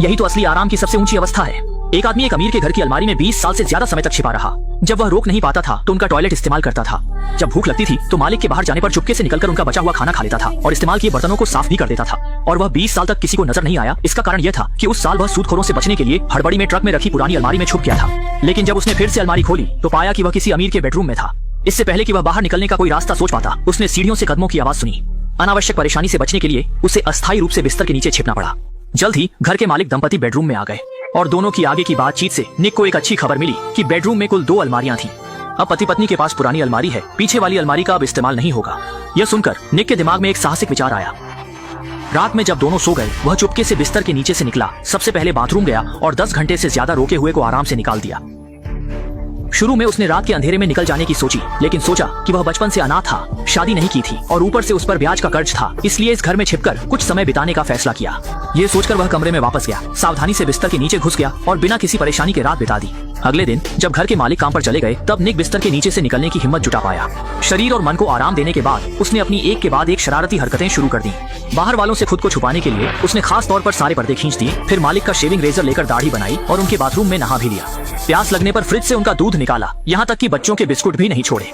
यही तो असली आराम की सबसे ऊंची अवस्था है। एक आदमी एक अमीर के घर की अलमारी में 20 साल से ज्यादा समय तक छिपा रहा। जब वह रोक नहीं पाता था तो उनका टॉयलेट इस्तेमाल करता था। जब भूख लगती थी तो मालिक के बाहर जाने पर चुपके से निकलकर उनका बचा हुआ खाना खा लेता था और इस्तेमाल किए बर्तनों को साफ भी कर देता था। और वह 20 साल तक किसी को नजर नहीं आया। इसका कारण यह था कि उस साल वह सूदखोरों से बचने के लिए हड़बड़ी में ट्रक में रखी पुरानी अलमारी में छुप गया था। लेकिन जब उसने फिर से अलमारी खोली तो पाया कि वह किसी अमीर के बेडरूम में था। इससे पहले कि वह बाहर निकलने का कोई रास्ता सोच पाता, उसने सीढ़ियों से कदमों की आवाज सुनी। अनावश्यक परेशानी से बचने के लिए उसे अस्थायी रूप से बिस्तर के नीचे छिपना पड़ा। जल्द ही घर के मालिक दंपति बेडरूम में आ गए और दोनों की आगे की बातचीत से निक को एक अच्छी खबर मिली कि बेडरूम में कुल 2 अलमारियां थीं। अब पति पत्नी के पास पुरानी अलमारी है, पीछे वाली अलमारी का अब इस्तेमाल नहीं होगा। यह सुनकर निक के दिमाग में एक साहसिक विचार आया। रात में जब दोनों सो गए, वह चुपके से बिस्तर के नीचे से निकला। सबसे पहले बाथरूम गया और 10 घंटे से ज्यादा रोके हुए को आराम से निकाल दिया। शुरू में उसने रात के अंधेरे में निकल जाने की सोची, लेकिन सोचा कि वह बचपन से अनाथ था, शादी नहीं की थी और ऊपर से उस पर ब्याज का कर्ज था। इसलिए इस घर में छिपकर कुछ समय बिताने का फैसला किया। ये सोचकर वह कमरे में वापस गया, सावधानी से बिस्तर के नीचे घुस गया और बिना किसी परेशानी के रात बिता दी। अगले दिन जब घर के मालिक काम पर चले गए, तब निक बिस्तर के नीचे से निकलने की हिम्मत जुटा पाया। शरीर और मन को आराम देने के बाद उसने अपनी एक के बाद एक शरारती हरकतें शुरू कर दी। बाहर वालों से खुद को छुपाने के लिए उसने खास तौर पर सारे पर्दे खींच दिए। फिर मालिक का शेविंग रेजर लेकर दाढ़ी बनाई और उनके बाथरूम में नहा भी लिया। प्यास लगने पर फ्रिज से उनका दूध निकाला, यहाँ तक कि बच्चों के बिस्कुट भी नहीं छोड़े।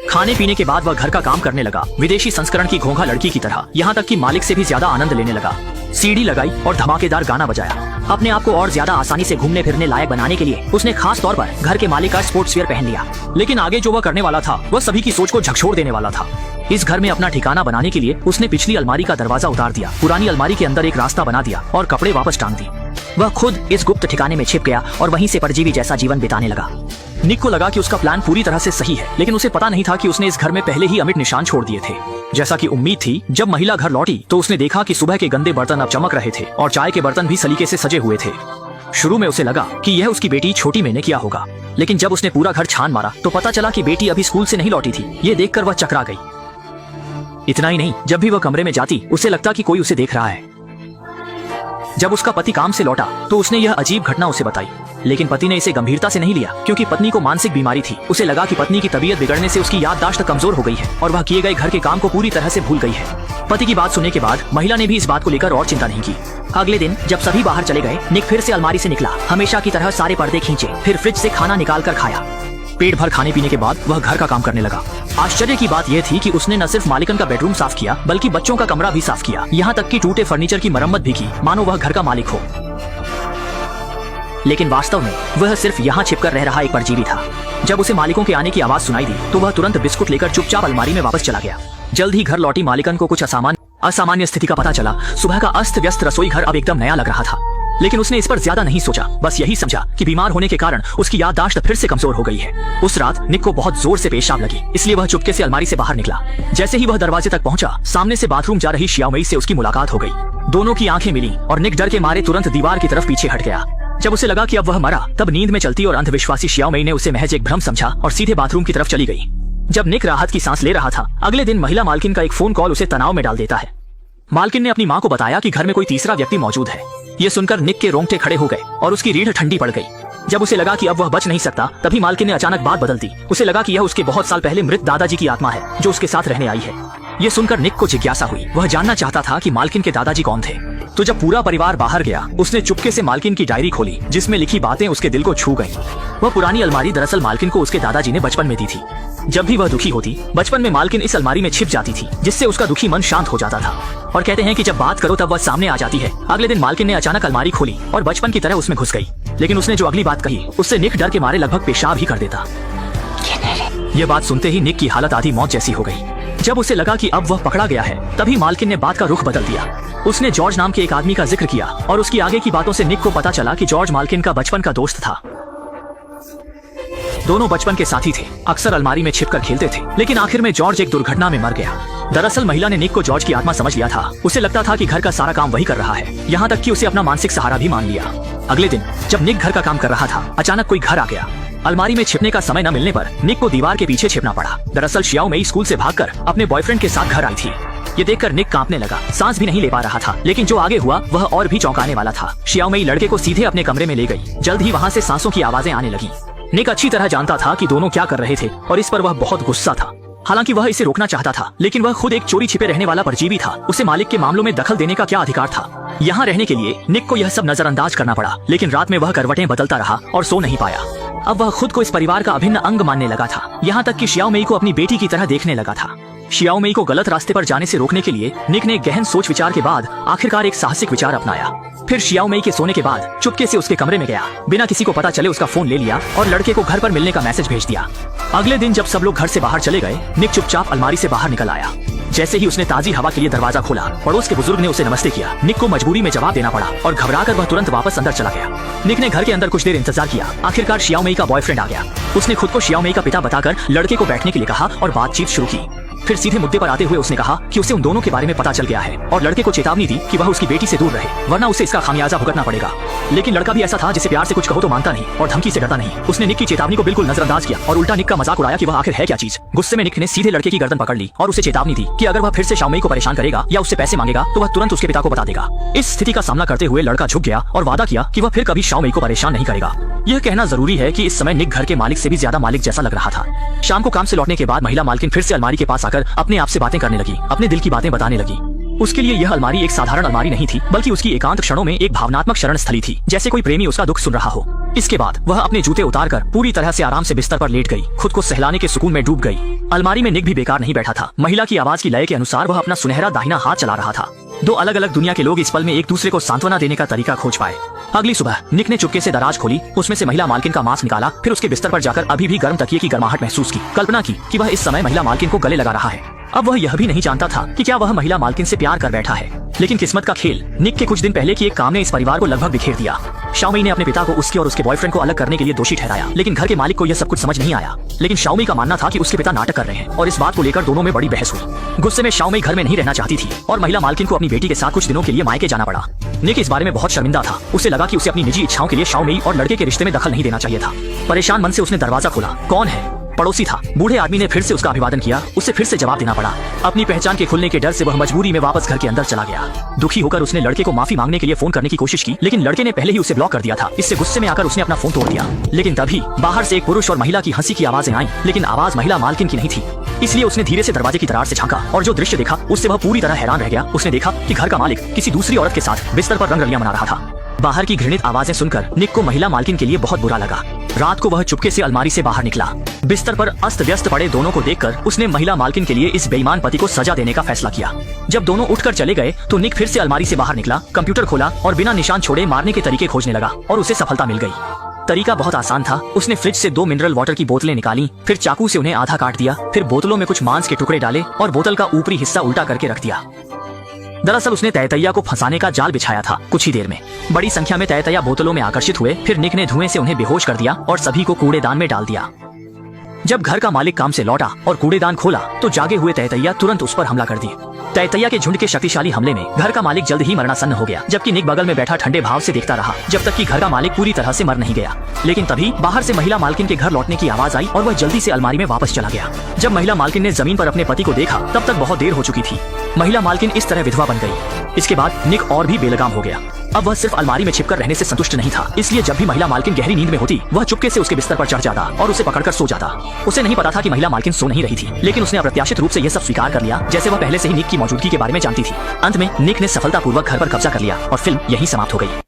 खाने पीने के बाद वह घर का काम करने लगा, विदेशी संस्करण की घोंघा लड़की की तरह। यहाँ तक कि मालिक से भी ज्यादा आनंद लेने लगा। सीडी लगाई और धमाकेदार गाना बजाया। अपने आप को और ज्यादा आसानी से घूमने फिरने लायक बनाने के लिए उसने खास तौर पर घर के मालिक का स्पोर्ट्स वियर पहन लिया। लेकिन आगे जो वह करने वाला था वह सभी की सोच को झकझोर देने वाला था। इस घर में अपना ठिकाना बनाने के लिए उसने पिछली अलमारी का दरवाजा उतार दिया, पुरानी अलमारी के अंदर एक रास्ता बना दिया और कपड़े वापस टांग दी। वह खुद इस गुप्त ठिकाने में छिप गया और वहीं से परजीवी जैसा जीवन बिताने लगा। निक को लगा कि उसका प्लान पूरी तरह से सही है, लेकिन उसे पता नहीं था कि उसने इस घर में पहले ही अमिट निशान छोड़ दिए थे। जैसा कि उम्मीद थी, जब महिला घर लौटी तो उसने देखा कि सुबह के गंदे बर्तन अब चमक रहे थे और चाय के बर्तन भी सलीके से सजे हुए थे। शुरू में उसे लगा कि यह उसकी बेटी छोटी मैंने किया होगा, लेकिन जब उसने पूरा घर छान मारा तो पता चला कि बेटी अभी स्कूल से नहीं लौटी थी। ये देखकर वह चकरा गई। इतना ही नहीं, जब भी वह कमरे में जाती उसे लगता कि कोई उसे देख रहा है। जब उसका पति काम से लौटा तो उसने यह अजीब घटना उसे बताई, लेकिन पति ने इसे गंभीरता से नहीं लिया, क्योंकि पत्नी को मानसिक बीमारी थी। उसे लगा कि पत्नी की तबीयत बिगड़ने से उसकी याददाश्त कमजोर हो गई है और वह किए गए घर के काम को पूरी तरह से भूल गई है। पति की बात सुनने के बाद महिला ने भी इस बात को लेकर और चिंता नहीं की। अगले दिन जब सभी बाहर चले गए, निक फिर से अलमारी से निकला, हमेशा की तरह सारे पर्दे खींचे, फिर फ्रिज से खाना निकाल कर खाया। पेट भर खाने पीने के बाद वह घर का काम करने लगा। आश्चर्य की बात यह थी कि उसने न सिर्फ मालिकन का बेडरूम साफ किया, बल्कि बच्चों का कमरा भी साफ किया, यहाँ तक कि टूटे फर्नीचर की मरम्मत भी की, मानो वह घर का मालिक हो। लेकिन वास्तव में वह सिर्फ यहाँ छिपकर रह रहा एक परजीवी था। जब उसे मालिकों के आने की आवाज सुनाई दी तो वह तुरंत बिस्कुट लेकर चुपचाप अलमारी में वापस चला गया। जल्द ही घर लौटी मालिकन को कुछ असामान्य स्थिति का पता चला। सुबह का अस्त व्यस्त रसोई घर अब एकदम नया लग रहा था, लेकिन उसने इस पर ज्यादा नहीं सोचा। बस यही समझा कि बीमार होने के कारण उसकी याददाश्त फिर से कमजोर हो गई है। उस रात निक को बहुत जोर से पेशाब लगी, इसलिए वह चुपके से अलमारी से बाहर निकला। जैसे ही वह दरवाजे तक पहुंचा, सामने से बाथरूम जा रही शियाओमई से उसकी मुलाकात हो गई। दोनों की आंखें मिली और निक डर के मारे तुरंत दीवार की तरफ पीछे हट गया। जब उसे लगा कि अब वह मरा, तब नींद में चलती और अंधविश्वासी शियाओमई ने उसे महज एक भ्रम समझा और सीधे बाथरूम की तरफ चली गई। जब निक राहत की सांस ले रहा था, अगले दिन महिला मालकिन का एक फोन कॉल उसे तनाव में डाल देता है। मालकिन ने अपनी माँ को बताया कि घर में कोई तीसरा व्यक्ति मौजूद है। ये सुनकर निक के रोंगटे खड़े हो गए और उसकी रीढ़ ठंडी पड़ गई। जब उसे लगा कि अब वह बच नहीं सकता, तभी मालकिन ने अचानक बात बदल दी। उसे लगा कि यह उसके बहुत साल पहले मृत दादाजी की आत्मा है जो उसके साथ रहने आई है। ये सुनकर निक को जिज्ञासा हुई। वह जानना चाहता था कि मालकिन के दादाजी कौन थे। तो जब पूरा परिवार बाहर गया, उसने चुपके से मालकिन की डायरी खोली, जिसमें लिखी बातें उसके दिल को छू गईं। वह पुरानी अलमारी दरअसल मालकिन को उसके दादाजी ने बचपन में दी थी। जब भी वह दुखी होती, बचपन में मालकिन इस अलमारी में छिप जाती थी, जिससे उसका दुखी मन शांत हो जाता था। और कहते हैं कि जब बात करो तब वह सामने आ जाती है। अगले दिन मालकिन ने अचानक अलमारी खोली और बचपन की तरह उसमें घुस गई। लेकिन उसने जो अगली बात कही, उससे निक डर के मारे लगभग पेशाब ही कर देता। यह बात सुनते ही निक की हालत आधी मौत जैसी हो गई। जब उसे लगा कि अब वह पकड़ा गया है, तभी मालकिन ने बात का रुख बदल दिया। उसने जॉर्ज नाम के एक आदमी का जिक्र किया और उसकी आगे की बातों से निक को पता चला कि जॉर्ज मालकिन का बचपन का दोस्त था। दोनों बचपन के साथी थे, अक्सर अलमारी में छिपकर खेलते थे, लेकिन आखिर में जॉर्ज एक दुर्घटना में मर गया। दरअसल महिला ने निक को जॉर्ज की आत्मा समझ लिया था। उसे लगता था कि घर का सारा काम वही कर रहा है, यहाँ तक कि उसे अपना मानसिक सहारा भी मान लिया। अगले दिन जब निक घर का काम कर रहा था, अचानक कोई घर आ गया। अलमारी में छिपने का समय न मिलने पर निक को दीवार के पीछे छिपना पड़ा। दरअसल शियाओमई स्कूल से भागकर अपने बॉयफ्रेंड के साथ घर आई थी। ये देखकर निक कांपने लगा, सांस भी नहीं ले पा रहा था। लेकिन जो आगे हुआ वह और भी चौंकाने वाला था। शियाओमई लड़के को सीधे अपने कमरे में ले गई। जल्द ही वहाँ से सांसों की आवाजें आने लगी। निक अच्छी तरह जानता था कि दोनों क्या कर रहे थे और इस पर वह बहुत गुस्सा था। हालांकि वह इसे रोकना चाहता था, लेकिन वह खुद एक चोरी छिपे रहने वाला परजीवी था। उसे मालिक के मामलों में दखल देने का क्या अधिकार था। यहाँ रहने के लिए निक को यह सब नजरअंदाज करना पड़ा, लेकिन रात में वह करवटें बदलता रहा और सो नहीं पाया। अब वह खुद को इस परिवार का अभिन्न अंग मानने लगा था, यहाँ तक कि शियाओ मेई को अपनी बेटी की तरह देखने लगा था। शियाओ मेई को गलत रास्ते पर जाने से रोकने के लिए निक ने गहन सोच विचार के बाद आखिरकार एक साहसिक विचार अपनाया। फिर शियाओ मेई के सोने के बाद चुपके से उसके कमरे में गया, बिना किसी को पता चले उसका फोन ले लिया और लड़के को घर पर मिलने का मैसेज भेज दिया। अगले दिन जब सब लोग घर से बाहर चले गए, निक चुपचाप अलमारी से बाहर निकल आया। जैसे ही उसने ताजी हवा के लिए दरवाजा खोला, पड़ोस के बुजुर्ग ने उसे नमस्ते किया। निक को मजबूरी में जवाब देना पड़ा और घबराकर वह तुरंत वापस अंदर चला गया। निक ने घर के अंदर कुछ देर इंतजार किया। आखिरकार शियाओ मेई का बॉयफ्रेंड आ गया। उसने खुद को शियाओ मेई का पिता बताकर लड़के को बैठने के लिए कहा और बातचीत शुरू की। फिर सीधे मुद्दे पर आते हुए उसने कहा कि उसे उन दोनों के बारे में पता चल गया है और लड़के को चेतावनी दी कि वह उसकी बेटी से दूर रहे, वरना उसे इसका खामियाजा भुगतना पड़ेगा। लेकिन लड़का भी ऐसा था जिसे प्यार से कुछ कहो तो मानता नहीं और धमकी से डरता नहीं। उसने निक की चेतावनी को बिल्कुल नजरअंदाज किया और उल्टा निक का मजाक उड़ाया कि वह आखिर है क्या चीज। गुस्से में निक ने सीधे लड़के की गर्दन पकड़ ली और उसे चेतावनी दी कि अगर वह फिर से शियाओ मेई को परेशान करेगा या उससे पैसे मांगेगा तो वह तुरंत उसके पिता को बता देगा। इस स्थिति का सामना करते हुए लड़का झुक गया और वादा किया कि वह फिर कभी शियाओ मेई को परेशान नहीं करेगा। यह कहना जरूरी है कि इस समय निक घर के मालिक से भी ज्यादा मालिक जैसा लग रहा था। शाम को काम से लौटने के बाद महिला मालकिन फिर से अलमारी के पास आकर अपने आप से बातें करने लगी, अपने दिल की बातें बताने लगी। उसके लिए यह अलमारी एक साधारण अलमारी नहीं थी, बल्कि उसकी एकांत क्षणों में एक भावनात्मक शरण स्थली थी, जैसे कोई प्रेमी उसका दुख सुन रहा हो। इसके बाद वह अपने जूते उतारकर पूरी तरह से आराम से बिस्तर पर लेट गई, खुद को सहलाने के सुकून में डूब गई। अलमारी में निक भी बेकार नहीं बैठा था। महिला की आवाज की लय के अनुसार वह अपना सुनहरा दाहिना हाथ चला रहा था। दो अलग अलग दुनिया के लोग इस पल में एक दूसरे को सांत्वना देने का तरीका खोज पाए। अगली सुबह निक ने चुपके से दराज खोली, उसमें से महिला मालकिन का मास्क निकाला, फिर उसके बिस्तर पर जाकर अभी भी गर्म तकिए की गर्माहट महसूस की। कल्पना की कि वह इस समय महिला मालकिन को गले लगा रहा है। अब वह यह भी नहीं जानता था कि क्या वह महिला मालकिन से प्यार कर बैठा है। लेकिन किस्मत का खेल, निक के कुछ दिन पहले की एक काम ने इस परिवार को लगभग बिखेर दिया। शियाओ मेई ने अपने पिता को उसके और उसके बॉयफ्रेंड को अलग करने के लिए दोषी ठहराया, लेकिन घर के मालिक को यह सब कुछ समझ नहीं आया। लेकिन शियाओ मेई का मानना था कि उसके पिता नाटक कर रहे हैं और इस बात को लेकर दोनों में बड़ी बहस हुई। गुस्से में शियाओ मेई घर में नहीं रहना चाहती थी और महिला मालकिन को अपनी बेटी के साथ कुछ दिनों के लिए मायके जाना पड़ा। निक इस बारे में बहुत शर्मिंदा था। उसे लगा कि उसे अपनी निजी इच्छाओं के लिए शियाओ मेई और लड़के के रिश्ते में दखल नहीं देना चाहिए था। परेशान मन से उसने दरवाजा खोला। कौन है? पड़ोसी था। बूढ़े आदमी ने फिर से उसका अभिवादन किया। उसे फिर से जवाब देना पड़ा। अपनी पहचान के खुलने के डर से वह मजबूरी में वापस घर के अंदर चला गया। दुखी होकर उसने लड़के को माफी मांगने के लिए फोन करने की कोशिश की, लेकिन लड़के ने पहले ही उसे ब्लॉक कर दिया था। इससे गुस्से में आकर उसने अपना फोन तोड़ दिया। लेकिन तभी बाहर से एक पुरुष और महिला की हंसी की आवाजें आईं, लेकिन आवाज महिला मालकिन की नहीं थी। इसलिए उसने धीरे से दरवाजे की दरार से झांका और जो दृश्य देखा उससे वह पूरी तरह हैरान रह गया। उसने देखा कि घर का मालिक किसी दूसरी औरत के साथ बिस्तर पर रंगरलियां मना रहा था। बाहर की घृणित आवाजें सुनकर निक को महिला मालकिन के लिए बहुत बुरा लगा। रात को वह चुपके से अलमारी से बाहर निकला। बिस्तर पर अस्त व्यस्त पड़े दोनों को देखकर उसने महिला मालकिन के लिए इस बेईमान पति को सजा देने का फैसला किया। जब दोनों उठकर चले गए तो निक फिर से अलमारी से बाहर निकला, कंप्यूटर खोला और बिना निशान छोड़े मारने के तरीके खोजने लगा और उसे सफलता मिल गई। तरीका बहुत आसान था। उसने फ्रिज से 2 मिनरल वाटर की बोतलें निकाली, फिर चाकू से उन्हें आधा काट दिया, फिर बोतलों में कुछ मांस के टुकड़े डाले और बोतल का ऊपरी हिस्सा उल्टा करके रख दिया। दरअसल उसने तैतैया को फंसाने का जाल बिछाया था। कुछ ही देर में बड़ी संख्या में तैतैया बोतलों में आकर्षित हुए। फिर निक ने धुएं से उन्हें बेहोश कर दिया और सभी को कूड़ेदान में डाल दिया। जब घर का मालिक काम से लौटा और कूड़ेदान खोला तो जागे हुए तैतैया तुरंत उस पर हमला कर दिए। तैतैया के झुंड के शक्तिशाली हमले में घर का मालिक जल्द ही मरणासन्न हो गया, जबकि निक बगल में बैठा ठंडे भाव से देखता रहा जब तक कि घर का मालिक पूरी तरह से मर नहीं गया। लेकिन तभी बाहर से महिला मालकिन के घर लौटने की आवाज आई और वह जल्दी से अलमारी में वापस चला गया। जब महिला मालकिन ने जमीन पर अपने पति को देखा तब तक बहुत देर हो चुकी थी। महिला मालकिन इस तरह विधवा बन गई। इसके बाद निक और भी बेलगाम हो गया। अब वह सिर्फ अलमारी में छिपकर रहने से संतुष्ट नहीं था, इसलिए जब भी महिला मालकिन गहरी नींद में होती वह चुपके से उसके बिस्तर पर चढ़ जाता और उसे पकड़कर सो जाता। उसे नहीं पता था कि महिला मालकिन सो नहीं रही थी, लेकिन उसने अप्रत्याशित रूप से यह सब स्वीकार कर लिया, जैसे वह पहले से ही निक की मौजूदगी के बारे में जानती थी। अंत में निक ने सफलतापूर्वक घर पर कब्जा कर लिया और फिल्म यहीं समाप्त हो गई।